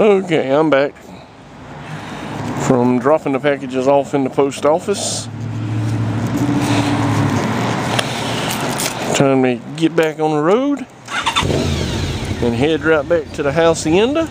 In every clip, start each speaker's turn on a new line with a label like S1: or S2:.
S1: Okay, I'm back from dropping the packages off in the post office. Time to get back on the road and head right back to the hacienda.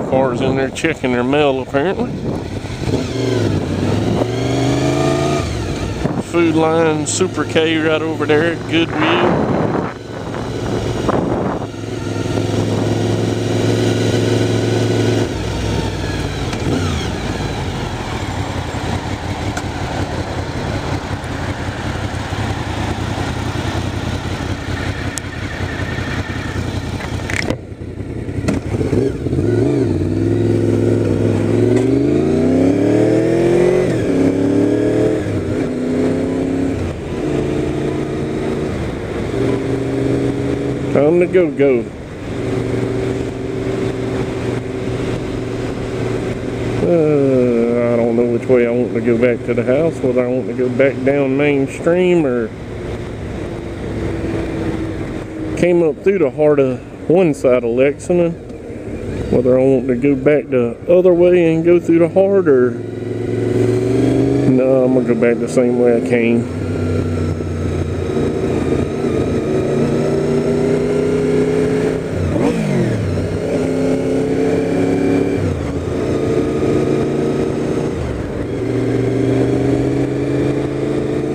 S1: Cars in there checking their mail apparently. Food Line Super K right over there at Goodwill. Time to go. I don't know which way I want to go back to the house, whether I want to go back down Main Stream or came up through the heart of one side of Lexington, whether I want to go back the other way and go through the heart, or no, I'm going to go back the same way I came.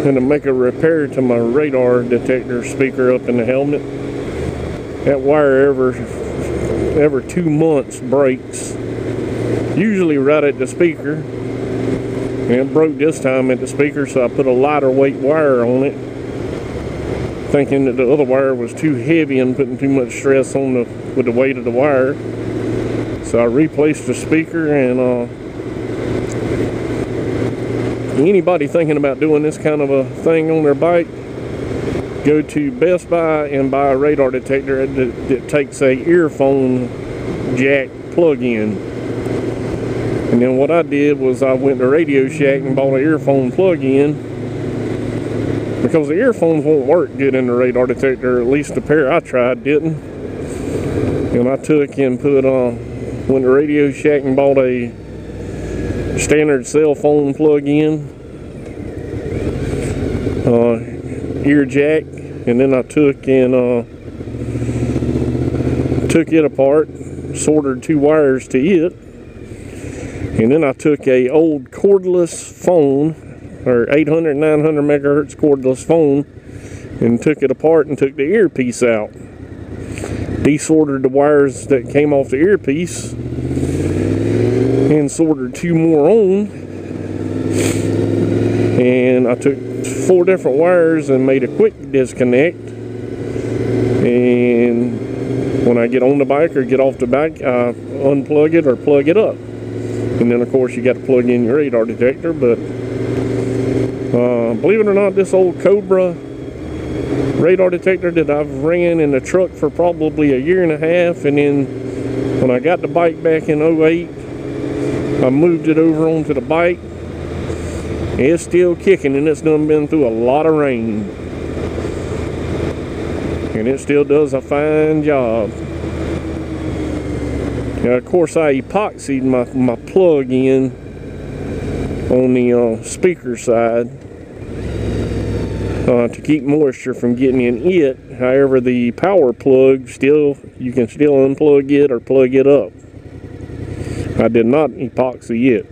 S1: To make a repair to my radar detector speaker up in the helmet. That wire every 2 months breaks, usually right at the speaker, and it broke this time at the speaker, so I put a lighter weight wire on it, thinking that the other wire was too heavy and putting too much stress on with the weight of the wire. So I replaced the speaker, and anybody thinking about doing this kind of a thing on their bike, go to Best Buy and buy a radar detector that takes a earphone jack plug-in. And then what I did was I went to Radio Shack and bought an earphone plug-in, because the earphones won't work good in the radar detector, at least the pair I tried didn't. And I took and went to Radio Shack and bought a standard cell phone plug-in ear jack, and then I took it apart, soldered 2 wires to it, and then I took a old cordless phone, or 800 900 megahertz cordless phone, and took it apart and took the earpiece out, desoldered the wires that came off the earpiece, and soldered 2 more on, and I took 4 different wires and made a quick disconnect. And when I get on the bike or get off the bike, I unplug it or plug it up, and then of course you got to plug in your radar detector. But believe it or not, this old Cobra radar detector that I've ran in the truck for probably 1.5 years, and then when I got the bike back in 08, I moved it over onto the bike. It's still kicking, and it's done been through a lot of rain, and it still does a fine job. Now, of course, I epoxied my plug in on the speaker side to keep moisture from getting in it. However, the power plug, you can still unplug it or plug it up. I did not epoxy it.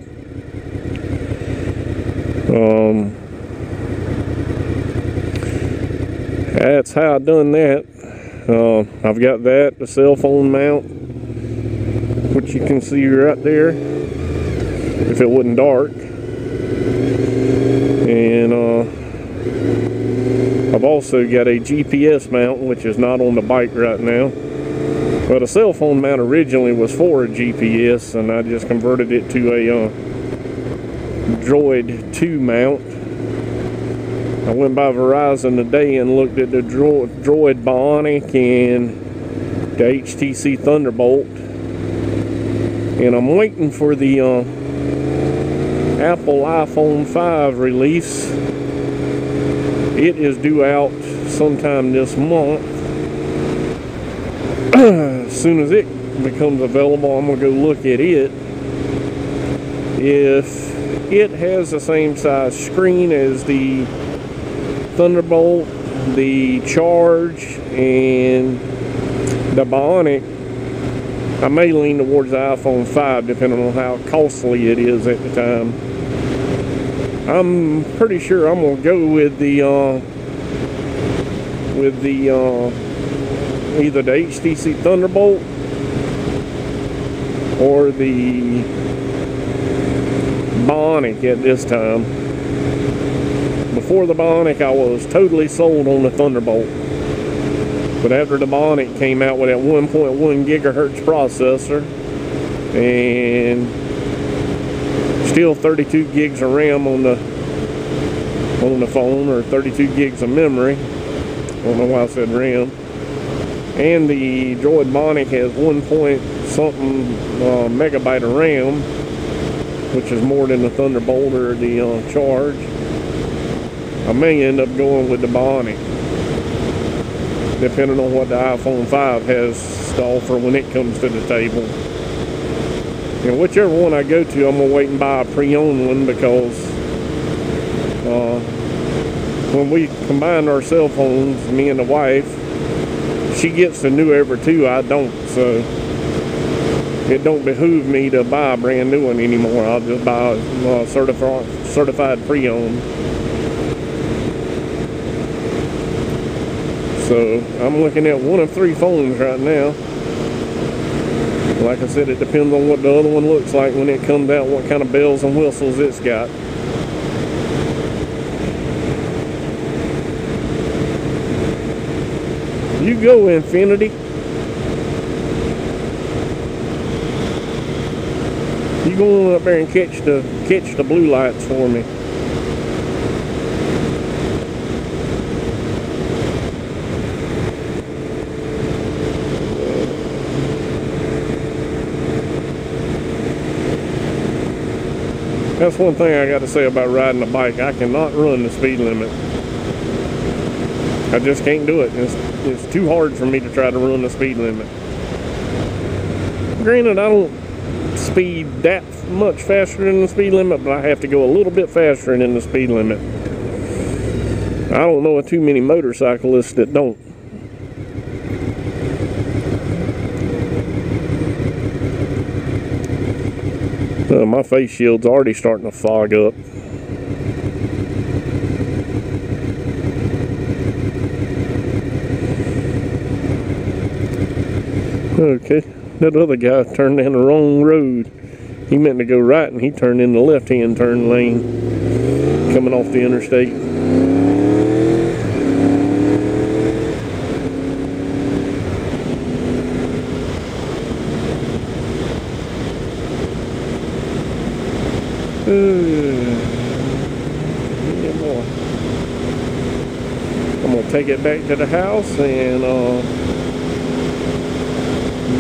S1: That's how I done that. I've got that, the cell phone mount, which you can see right there if it wasn't dark, and I've also got a GPS mount, which is not on the bike right now. But a cell phone mount originally was for a GPS, and I just converted it to a Droid 2 mount. I went by Verizon today and looked at the Droid Bionic and the HTC Thunderbolt, and I'm waiting for the Apple iPhone 5 release. It is due out sometime this month. As soon as it becomes available, I'm gonna go look at it. If it has the same size screen as the Thunderbolt, the Charge, and the Bionic, I may lean towards the iPhone 5 depending on how costly it is at the time. I'm pretty sure I'm gonna go with the either the HTC Thunderbolt or the Bionic at this time. Before the Bionic, I was totally sold on the Thunderbolt, but after the Bionic came out with that 1.1 gigahertz processor and still 32 gigs of RAM on the phone, or 32 gigs of memory, I don't know why I said RAM, and the Droid Bionic has 1 point something megabyte of RAM, which is more than the Thunderbolt or the Charge, I may end up going with the Bionic, depending on what the iPhone 5 has to offer when it comes to the table. And whichever one I go to, I'm going to wait and buy a pre-owned one, because when we combine our cell phones, me and the wife, she gets the new every 2, I don't, so it don't behoove me to buy a brand new one anymore. I'll just buy a certified pre-owned. So I'm looking at one of 3 phones right now. Like I said, it depends on what the other one looks like when it comes out, what kind of bells and whistles it's got. You go, Infinity. You go on up there and catch the blue lights for me. That's one thing I got to say about riding a bike. I cannot run the speed limit. I just can't do it. It's too hard for me to try to run the speed limit. Granted, I don't speed that much faster than the speed limit, but I have to go a little bit faster than the speed limit. I don't know of too many motorcyclists that don't. My face shield's already starting to fog up. Okay, that other guy turned down the wrong road. He meant to go right and he turned in the left-hand turn lane coming off the interstate. I'm gonna take it back to the house and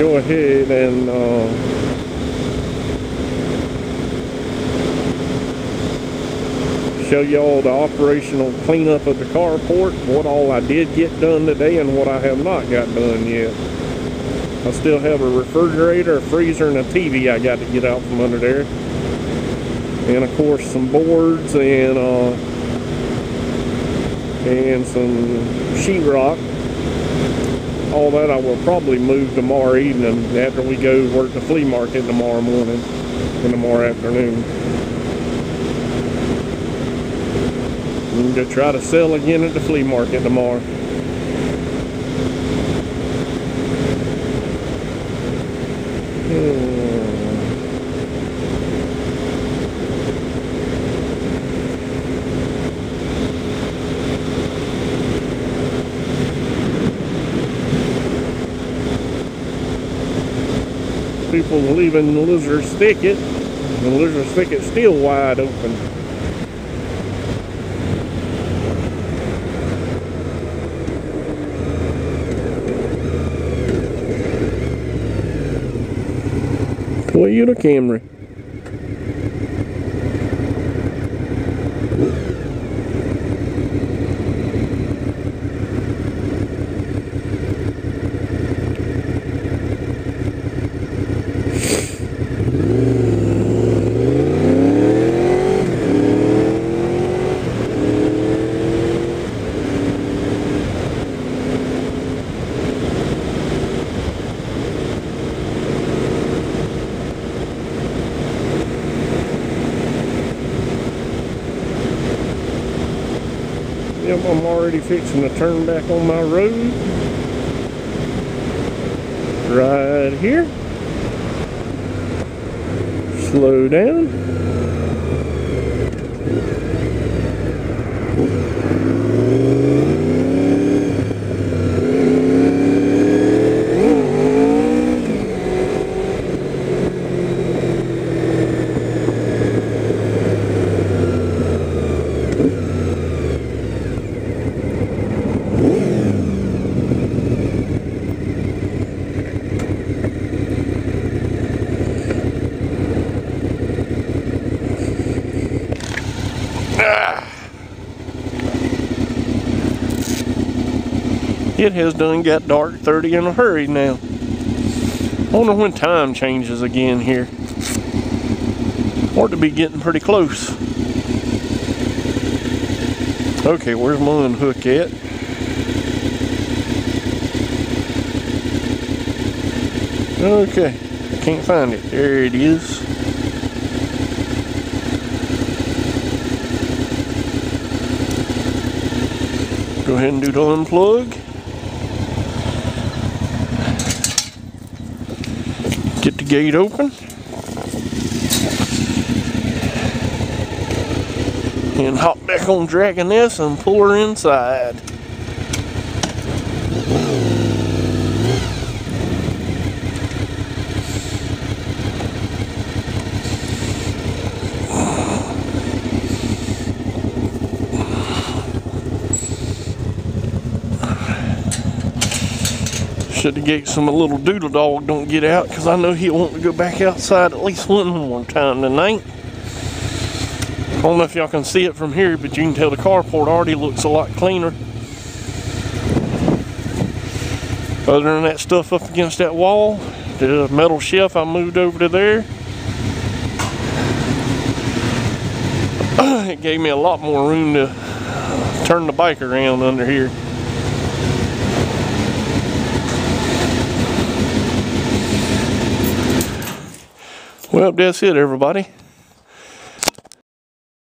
S1: go ahead and show y'all the operational cleanup of the carport, what all I did get done today and what I have not got done yet. I still have a refrigerator, a freezer, and a TV I got to get out from under there. And of course some boards and some sheetrock. All that I will probably move tomorrow evening after we go work the flea market tomorrow morning and tomorrow afternoon. I'm going to try to sell again at the flea market tomorrow. People leaving the Lizard's Thicket. The Lizard's Thicket's still wide open. Toyota Camry. Yep, I'm already fixing to turn back on my road. Right here. Slow down. It has done got dark 30 in a hurry now. I wonder when time changes again here. Ought to be getting pretty close. Okay, where's my unhook at? Okay, can't find it. There it is. Go ahead and do the unplug. Get the gate open. And hop back on dragging this and pull her inside. Should the gate so my little doodle dog don't get out, because I know he'll want to go back outside at least one more time tonight. I don't know if y'all can see it from here, but you can tell the carport already looks a lot cleaner. Other than that stuff up against that wall, the metal shelf I moved over to there. It gave me a lot more room to turn the bike around under here. Well, that's it, everybody.